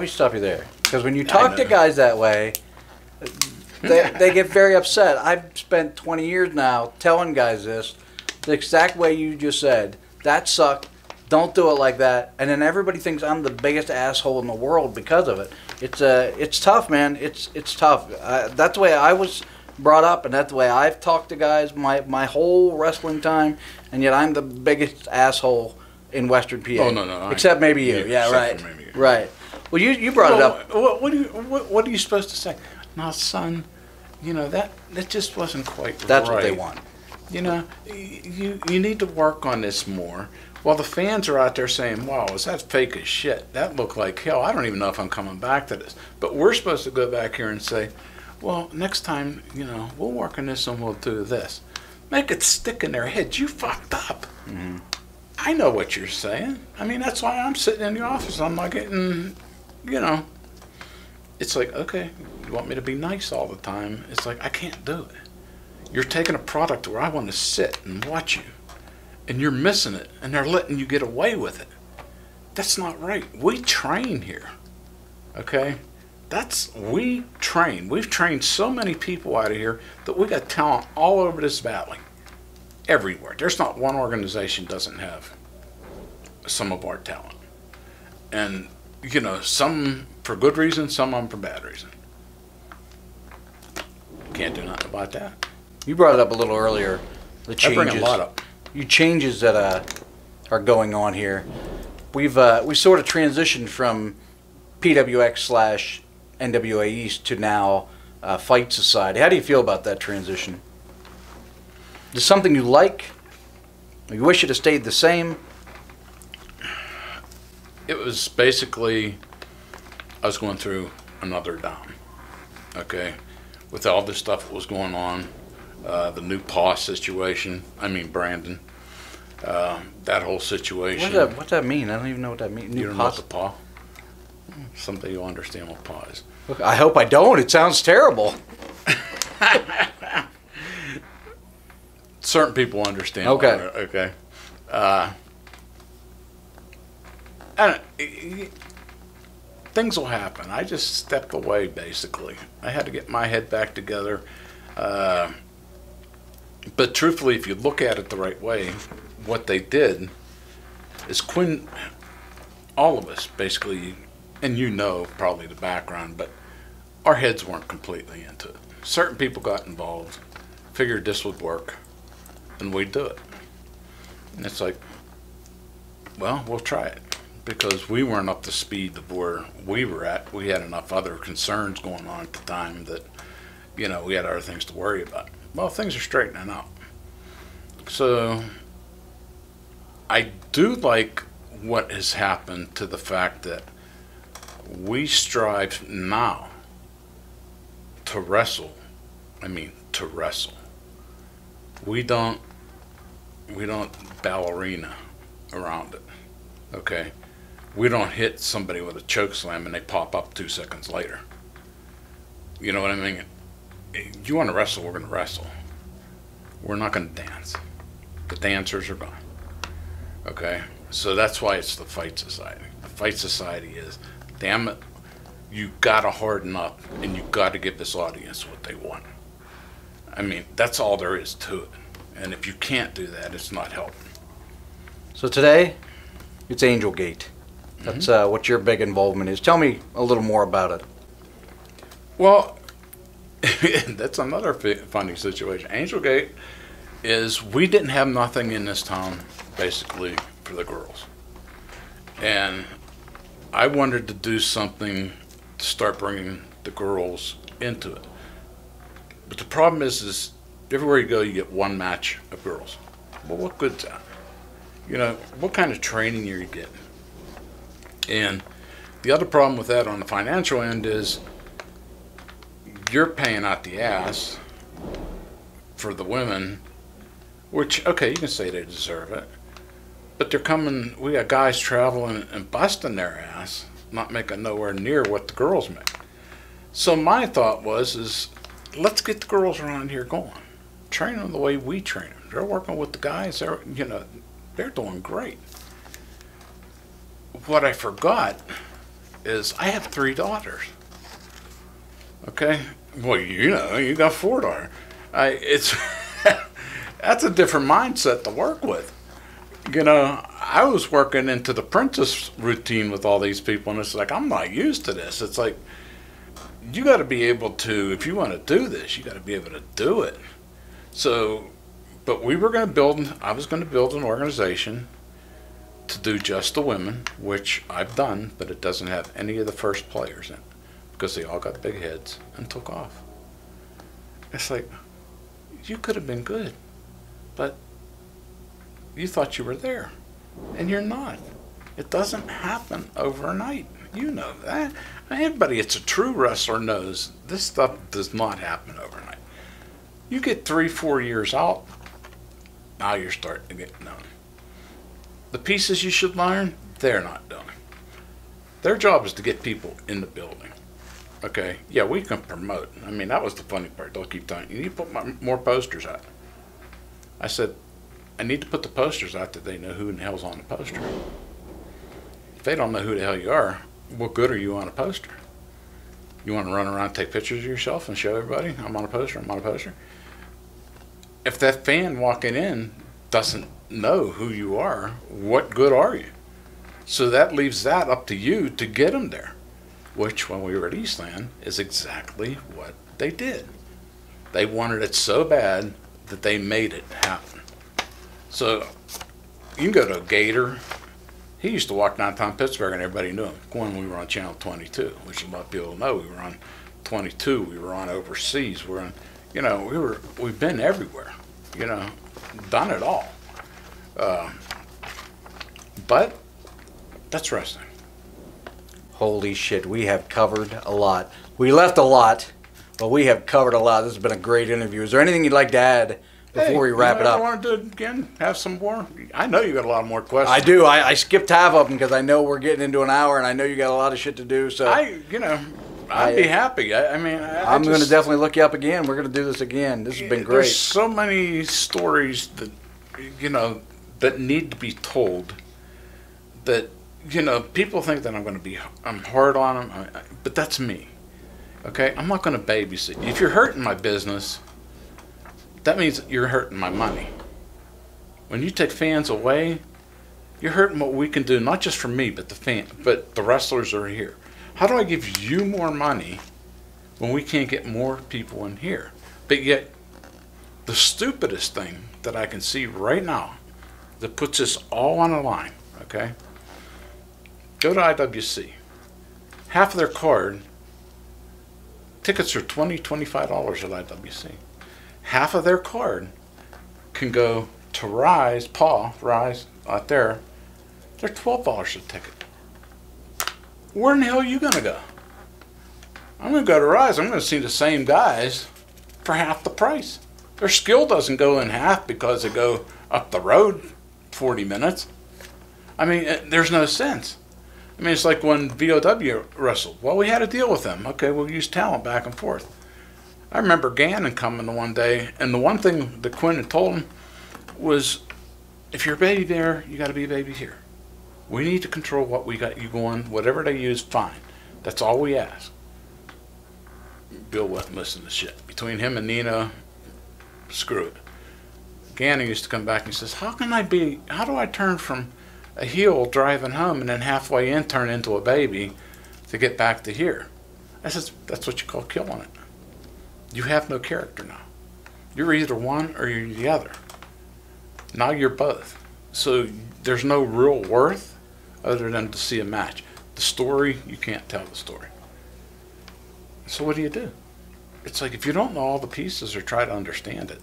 me stop you there. Because when you talk to guys that way, they get very upset. I've spent 20 years now telling guys this, the exact way you just said. That sucked. Don't do it like that. And then everybody thinks I'm the biggest asshole in the world because of it. It's tough, man. It's tough. That's the way I was brought up, and that's the way I've talked to guys my whole wrestling time, and yet I'm the biggest asshole in Western PA. Oh, no. Except maybe you. Yeah, right. Right. Well, you brought it up. What are you supposed to say? No, son, that just wasn't quite right. That's what they want. You need to work on this more. While the fans are out there saying, wow, is that fake as shit? That looked like hell. I don't even know if I'm coming back to this. But we're supposed to go back here and say, well, next time, we'll work on this and we'll do this. Make it stick in their heads. You fucked up. Mm-hmm. I know what you're saying. I mean, that's why I'm sitting in the office. I'm not getting, It's like, okay, you want me to be nice all the time? It's like, I can't do it. You're taking a product where I want to sit and watch you. And you're missing it, and they're letting you get away with it. That's not right. We train here, okay? We train. We've trained so many people out of here that we got talent all over this valley, everywhere. There's not one organization doesn't have some of our talent. And, some for good reason, some of them for bad reason. Can't do nothing about that. You brought it up a little earlier, the changes. I bring a lot up. Changes that are going on here. We sort of transitioned from PWX / NWA East to now Fight Society. How do you feel about that transition? Is it something you like? You wish it had stayed the same? It was basically, I was going through another down, okay? With all this stuff that was going on, the new paw situation, Brandon, that whole situation. What's that mean? I don't even know what that means. You don't know what the paw? Someday you'll understand what paw is. Look, I hope I don't. It sounds terrible. Certain people understand. Okay. Things will happen. I just stepped away, basically. I had to get my head back together. But truthfully, if you look at it the right way, what they did is Quinn, all of us basically, and probably the background, but our heads weren't completely into it. Certain people got involved, figured this would work, and we'd do it. And it's like, well, we'll try it. Because we weren't up to speed of where we were at. We had enough other concerns going on at the time that, we had other things to worry about. Well, things are straightening out. So I do like what has happened to the fact that we strive now to wrestle. To wrestle. We don't ballerina around it. Okay? We don't hit somebody with a choke slam and they pop up 2 seconds later. You know what I mean? You want to wrestle, we're going to wrestle. We're not going to dance. The dancers are gone. Okay? So that's why it's the Fight Society. The Fight Society is, damn it, you got to harden up and you got to give this audience what they want. That's all there is to it. And if you can't do that, it's not helping. So today, it's Angel Gate. That's what your big involvement is. Tell me a little more about it. Well, that's another funny situation. Angel Gate is, we didn't have nothing in this town, basically, for the girls. And I wanted to do something to start bringing the girls into it. But the problem is everywhere you go, you get one match of girls. Well, what good's that? What kind of training are you getting? And the other problem with that on the financial end is you're paying out the ass for the women, which, okay, you can say they deserve it, but they're coming, we got guys traveling and busting their ass, not making nowhere near what the girls make. So my thought was, let's get the girls around here going. Train them the way we train them. They're working with the guys, they're doing great. What I forgot is I have 3 daughters. Okay? Well, you know, you got 4 daughters. It's that's a different mindset to work with. You know, I was working into the princess routine with all these people, and it's like, I'm not used to this. It's like, you got to be able to, if you want to do this, you got to be able to do it. So, but we were going to build, I was going to build an organization to do just the women, which I've done, but it doesn't have any of the first players in it because they all got big heads and took off. It's like, you could have been good, but you thought you were there, and you're not. It doesn't happen overnight. You know that. Anybody that's a true wrestler knows this stuff does not happen overnight. You get 3-4 years out, now you're starting to get known. The pieces you should learn, they're not done. Their job is to get people in the building. Okay, yeah, we can promote. I mean, that was the funny part. They'll keep telling you, you need to put more posters out. I said, I need to put the posters out that they know who in the hell's on the poster. If they don't know who the hell you are, what good are you on a poster? You want to run around and take pictures of yourself and show everybody, I'm on a poster, I'm on a poster? If that fan walking in doesn't know who you are, what good are you? So that leaves that up to you to get them there, which when we were at Eastland is exactly what they did. They wanted it so bad that they made it happen. So you can go to a Gator. He used to walk downtown Pittsburgh and everybody knew him. When we were on Channel 22, which a lot of people know, we were on 22. We were on overseas. We're on, you know, we've been everywhere. You know, done it all. But that's wrestling. Holy shit, we have covered a lot. We left a lot, but we have covered a lot. This has been a great interview. Is there anything you'd like to add before we wrap it up? I want to do it again, have some more. I know you got a lot more questions. I do. I skipped half of them because I know we're getting into an hour, and I know you got a lot of shit to do. So I'd be happy. I'm going to definitely look you up again. We're going to do this again. This has been great. There's so many stories that, you know, that need to be told. That, you know, people think that I'm hard on them, but that's me. Okay, I'm not going to babysit. If you're hurting my business, that means you're hurting my money. When you take fans away, you're hurting what we can do, not just for me, but the wrestlers are here. How do I give you more money when we can't get more people in here? But yet, the stupidest thing that I can see right now that puts us all on a line, okay? Go to IWC. Half of their card, tickets are $20, $25 at IWC. Half of their card can go to Rise out there. They're $12 a ticket. Where in the hell are you going to go? I'm going to go to Rise. I'm going to see the same guys for half the price. Their skill doesn't go in half because they go up the road 40 minutes. I mean, there's no sense. I mean, it's like when VOW wrestled. Well, we had to deal with them. Okay, we'll use talent back and forth. I remember Gannon coming one day, and the one thing that Quinn had told him was, if you're a baby there, you got to be a baby here. We need to control what we got you going. Whatever they use, fine. That's all we ask. Bill wouldn't listen to shit. Between him and Nina, screw it. Gannon used to come back and says, how do I turn from a heel driving home and then halfway in turn into a baby to get back to here? I said, that's what you call killing it. You have no character now. You're either one or you're the other. Now you're both. So there's no real worth other than to see a match. The story, you can't tell the story. So what do you do? It's like if you don't know all the pieces or try to understand it,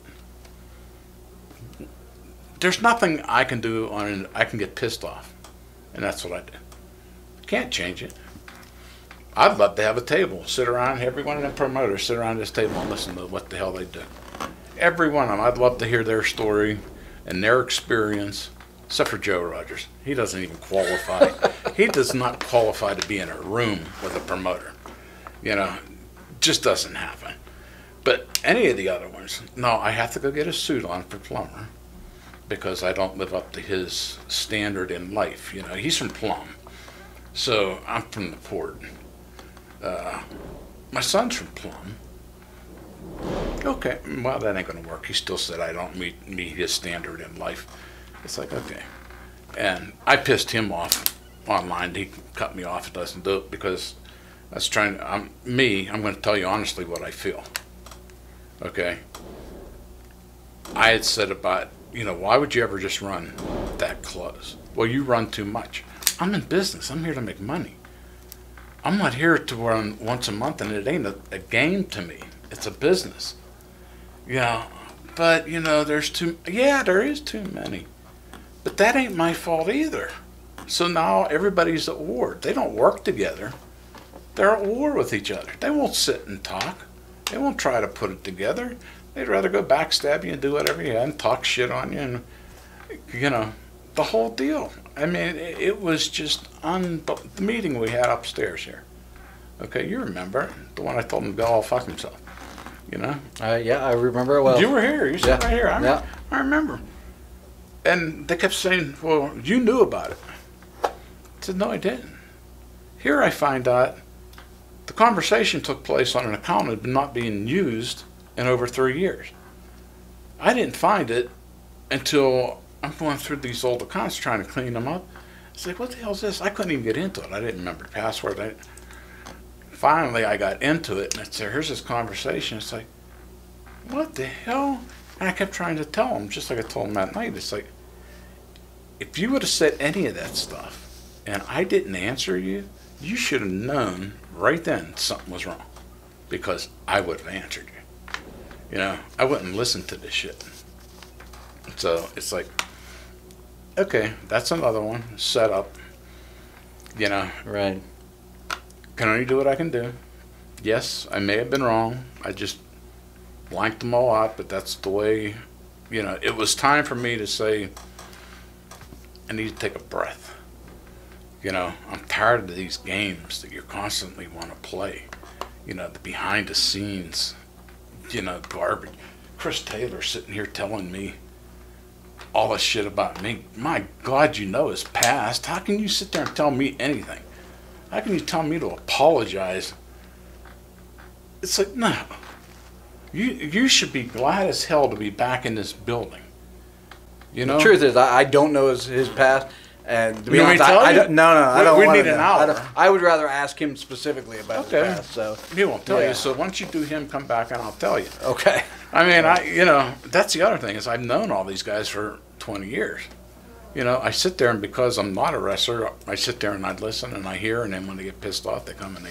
there's nothing I can do on it. I can get pissed off, and that's what I do. Can't change it. I'd love to have a table, sit around, every one of them promoters sit around this table and listen to what the hell they do. Every one of them, I'd love to hear their story and their experience, except for Joe Rogers. He doesn't even qualify. He does not qualify to be in a room with a promoter. You know, just doesn't happen. But any of the other ones, no, I have to go get a suit on for Plummer because I don't live up to his standard in life. You know, he's from Plum. So I'm from the port. My son's from Plum. Okay, well, that ain't gonna work. He still said I don't meet his standard in life. It's like, okay. And I pissed him off online. He cut me off. Doesn't do it because I was trying to, I'm going to tell you honestly what I feel. Okay? I had said about, why would you ever just run that close? Well, you run too much. I'm in business. I'm here to make money. I'm not here to run once a month, and it ain't a game to me. It's a business. But, there is too many. But that ain't my fault either. So now everybody's at war. They don't work together. They're at war with each other. They won't sit and talk. They won't try to put it together. They'd rather go backstab you and do whatever you had and talk shit on you and, the whole deal. I mean, it was just the meeting we had upstairs here. Okay, you remember the one I told him to go all fuck himself. Yeah, I remember it well. You were here. You sat right here. I remember. And they kept saying, well, you knew about it. I said, no, I didn't. Here I find out the conversation took place on an account that had been not being used in over 3 years. I didn't find it until I'm going through these old accounts trying to clean them up. It's like, what the hell is this? I couldn't even get into it. I didn't remember the password. Finally, I got into it, and I said, here's this conversation. It's like, what the hell? And I kept trying to tell him, just like I told him that night. It's like, if you would have said any of that stuff, and I didn't answer you, you should have known right then something was wrong, because I would have answered you. I wouldn't listen to this shit. So it's like, okay, that's another one set up. Right. Can only do what I can do. Yes, I may have been wrong. I just blanked them all out, but that's the way, it was time for me to say, I need to take a breath. I'm tired of these games that you constantly want to play. The behind the scenes, garbage. Chris Taylor sitting here telling me all this shit about me. My God, his past. How can you sit there and tell me anything? How can you tell me to apologize? It's like, no. You should be glad as hell to be back in this building. The truth is, I don't know his past. And to be You want honest, me to tell I you? don't. No, I don't. We want need to an know. hour. I would rather ask him specifically about his past. So He won't tell Yeah. you. So once you do him, come back and I'll tell you. okay. I mean, that's the other thing is I've known all these guys for 20 years. I sit there and because I'm not a wrestler, I sit there and I listen and I hear, and then when they get pissed off, they come and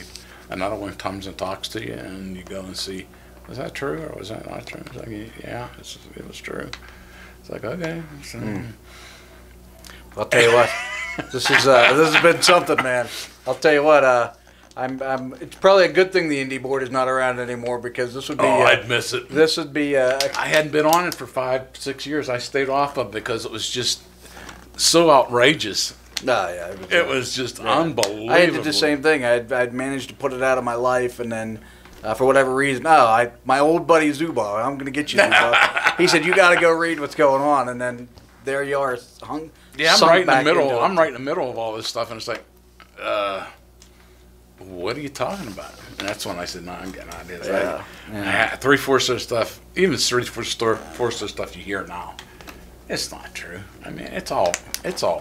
another one comes and talks to you, and you go and see, was that true or was that not true? It's like, yeah, it was true. It's like, okay. So, I'll tell you what. This has been something, man. I'll tell you what. It's probably a good thing the indie board is not around anymore, because this would be. I'd miss it. This would be. I hadn't been on it for 5-6 years. I stayed off of it because it was just so outrageous. Yeah, It was just unbelievable. I did the same thing. I'd managed to put it out of my life, and then for whatever reason, my old buddy Zuba, I'm going to get you, Zuba. He said, you got to go read what's going on, and then there you are, hung. Yeah, I'm right in the middle. I'm right in the middle of all this stuff, and it's like, what are you talking about? And that's when I said, no, I'm getting out of this. Yeah. 3/4 of the stuff, even 3/4 of the stuff you hear now, it's not true. I mean, it's all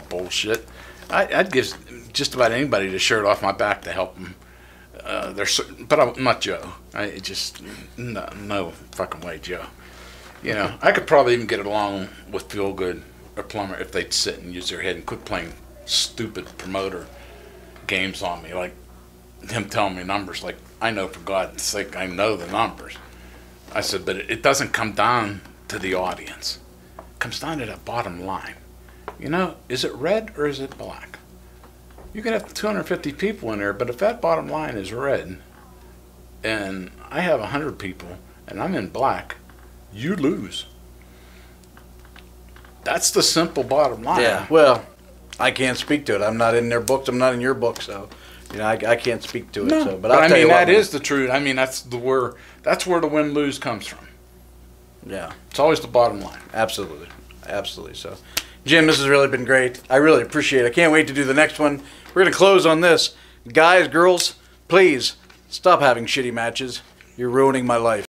bullshit. I'd give just about anybody the shirt off my back to help them. But I'm not Joe. No fucking way, Joe. I could probably even get along with Feelgood or Plummer if they'd sit and use their head and quit playing stupid promoter games on me, like him telling me numbers. Like, I know, for God's sake, I know the numbers. I said, but it doesn't come down to the audience. It comes down to that bottom line. Is it red or is it black? You could have 250 people in there, but if that bottom line is red and I have 100 people and I'm in black, you lose. That's the simple bottom line. Yeah, well, I can't speak to it. I'm not in their books. I'm not in your book, so I can't speak to it. No, so, but I'll I tell mean, you what, that is the truth. I mean, that's where the win-lose comes from. Yeah, It's always the bottom line. absolutely. So, Jim, this has really been great. I really appreciate it. I can't wait to do the next one We're going to close on this. Guys, girls, please stop having shitty matches. You're ruining my life.